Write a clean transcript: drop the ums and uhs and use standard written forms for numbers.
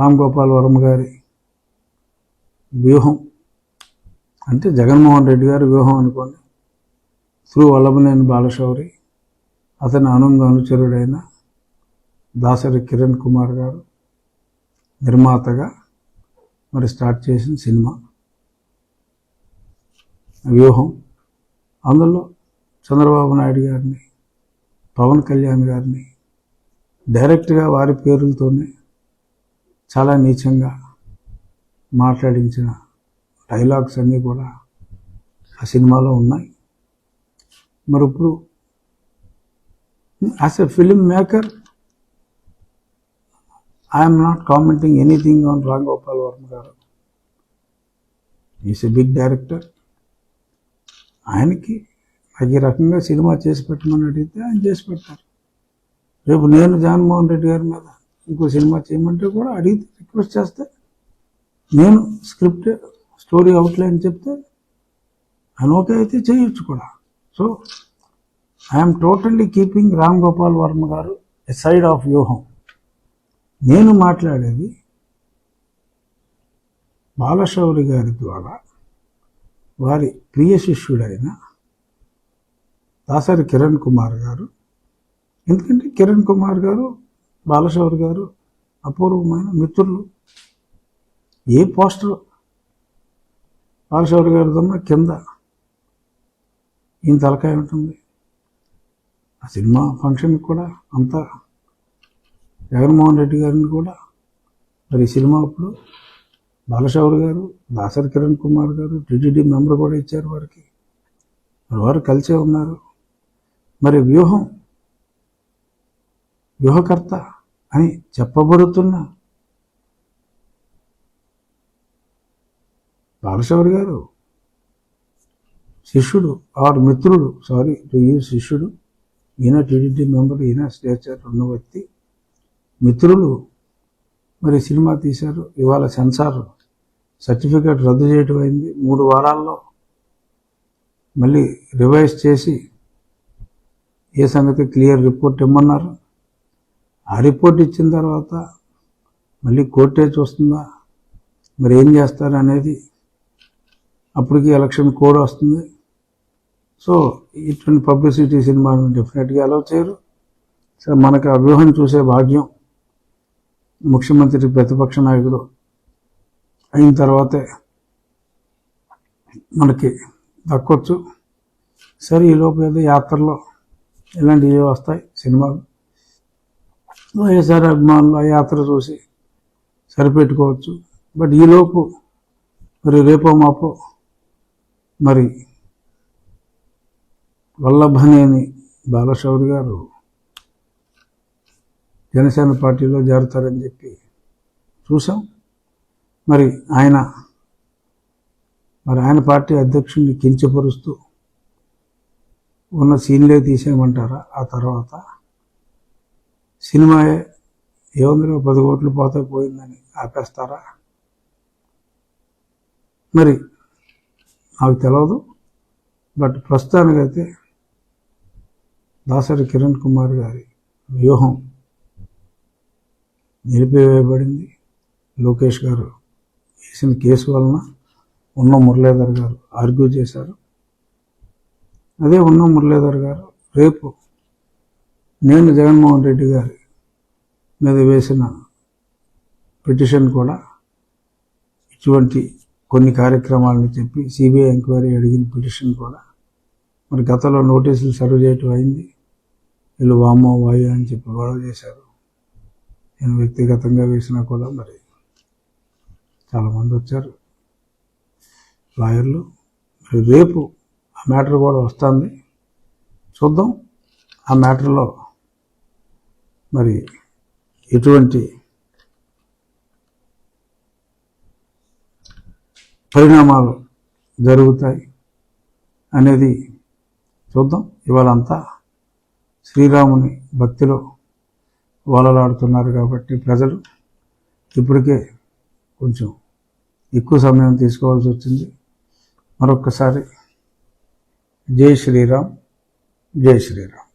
రామ్ గోపాల్ వర్మ గారి వ్యూహం అంటే జగన్మోహన్ రెడ్డి గారి వ్యూహం అనుకోండి. శ్రీ వల్లభనేని బాలశౌరి, అతని అనుచరుడైన దాసరి కిరణ్ కుమార్ గారు నిర్మాతగా మరి స్టార్ట్ చేసిన సినిమా వ్యూహం. అందులో చంద్రబాబు నాయుడు గారిని, పవన్ కళ్యాణ్ గారిని డైరెక్ట్గా వారి పేర్లతోనే చాలా నీచంగా మాట్లాడించిన డైలాగ్స్ అన్నీ కూడా ఆ సినిమాలో ఉన్నాయి. మరి ఇప్పుడు as a film maker I'm not commenting anything on Ram Gopal Varma garu. Is a big director. ఆయనకి నాకు ఈ రకంగా సినిమా చేసి పెట్టమని అడిగితే ఆయన చేసి పెట్టారు. రేపు నేను జగన్మోహన్ రెడ్డి గారి మీద ఇంకో సినిమా చేయమంటే కూడా అడిగితే రిక్వెస్ట్ చేస్తే నేను స్క్రిప్ట్ స్టోరీ అవుట్లైన్ చెప్తే ఆయన ఓకే అయితే చేయొచ్చు కూడా. So I'm totally keeping Ram Gopal Varma గారు ఎ సైడ్ ఆఫ్ వ్యూహం. నేను మాట్లాడేది బాలశౌరి గారి ద్వారా వారి ప్రియ శిష్యుడైన దాసరి కిరణ్ కుమార్ గారు. ఎందుకంటే కిరణ్ కుమార్ గారు, బాలశౌరి గారు అపూర్వమైన మిత్రులు. ఏ పోస్టర్ బాలశౌరి గారిదన్నా కింద ఈయన తలకాయ ఉంటుంది. ఆ సినిమా ఫంక్షన్కి కూడా అంతా జగన్మోహన్ రెడ్డి గారిని కూడా మరి సినిమా అప్పుడు బాలశౌరి గారు, దాసరి కిరణ్ కుమార్ గారు టీటీడీ మెంబర్ కూడా ఇచ్చారు వారికి. మరి వారు కలిసే ఉన్నారు. మరి వ్యూహకర్త అని చెప్పబడుతున్న బాలశౌరి గారు శిష్యుడు ఆర్ మిత్రుడు, సారీ టు యూజ్ శిష్యుడు, ఈయన టీటీడీ మెంబర్, ఈయన స్టేచర్ ఉన్న వ్యక్తి, మిత్రులు మరి సినిమా తీశారు. ఇవాళ సెన్సార్ సర్టిఫికేట్ రద్దు చేయటం అయింది. 3 వారాల్లో మళ్ళీ రివైజ్ చేసి ఏ సంగతి క్లియర్ రిపోర్ట్ ఇమ్మన్నారు. ఆ రిపోర్ట్ ఇచ్చిన తర్వాత మళ్ళీ కోర్టే చూస్తుందా, మరి ఏం చేస్తారు అనేది. అప్పటికి ఎలక్షన్ కోడ్ వస్తుంది. సో ఇటువంటి పబ్లిసిటీ సినిమాను డెఫినెట్గా అలౌ చేయరు. సో మనకు ఆ వ్యూహం చూసే భాగ్యం ముఖ్యమంత్రి ప్రతిపక్ష నాయకుడు అయిన తర్వాతే మనకి దక్కొచ్చు. సరే ఈలోపు ఏదో యాత్రలో ఇలాంటివి వస్తాయి సినిమాలు. వైఎస్ఆర్ అభిమానులు ఆ యాత్ర చూసి సరిపెట్టుకోవచ్చు. బట్ ఈలోపు మరి రేపో మాపో మరి వల్లభనేని బాలశౌరి గారు జనసేన పార్టీలో చేరుతారని చెప్పి చూసాం. మరి ఆయన పార్టీ అధ్యక్షుడిని కించపరుస్తూ ఉన్న సీన్లే తీసేయమంటారా? ఆ తర్వాత సినిమా ఏముందిలో 10 కోట్లు పోతే పోయిందని ఆపేస్తారా? మరి నాకు తెలియదు. బట్ ప్రస్తుతానికైతే దాసరి కిరణ్ కుమార్ గారి వ్యూహం నిలిపివేయబడింది. లోకేష్ గారు వేసిన కేసు వలన ఉన్న మురళీధర్ గారు ఆర్గ్యూ చేశారు. అదే ఉన్న మురళీధర్ గారు రేపు నేను జగన్మోహన్ రెడ్డి గారి మీద వేసిన పిటిషన్ కూడా ఇటువంటి కొన్ని కార్యక్రమాలను చెప్పి సిబిఐ ఎంక్వైరీ అడిగిన పిటిషన్ కూడా మరి గతంలో నోటీసులు సర్వ్ చేయటం అయింది. వీళ్ళు వామో వాయు అని చెప్పి గొడవ చేశారు. నేను వ్యక్తిగతంగా వేసినా కూడా మరి చాలామంది వచ్చారు లాయర్లు. మరి రేపు ఆ మ్యాటర్ కూడా వస్తుంది. చూద్దాం ఆ మ్యాటర్లో మరి ఎటువంటి పరిణామాలు జరుగుతాయి అనేది చూద్దాం. ఇవాళంతా శ్రీరాముని భక్తిలో వలలాడుతున్నారు కాబట్టి ప్రజలు ఇప్పటికే కొంచెం ఎక్కువ సమయం తీసుకోవాల్సి వచ్చింది. మరొక్కసారి జై శ్రీరామ్, జై శ్రీరామ్.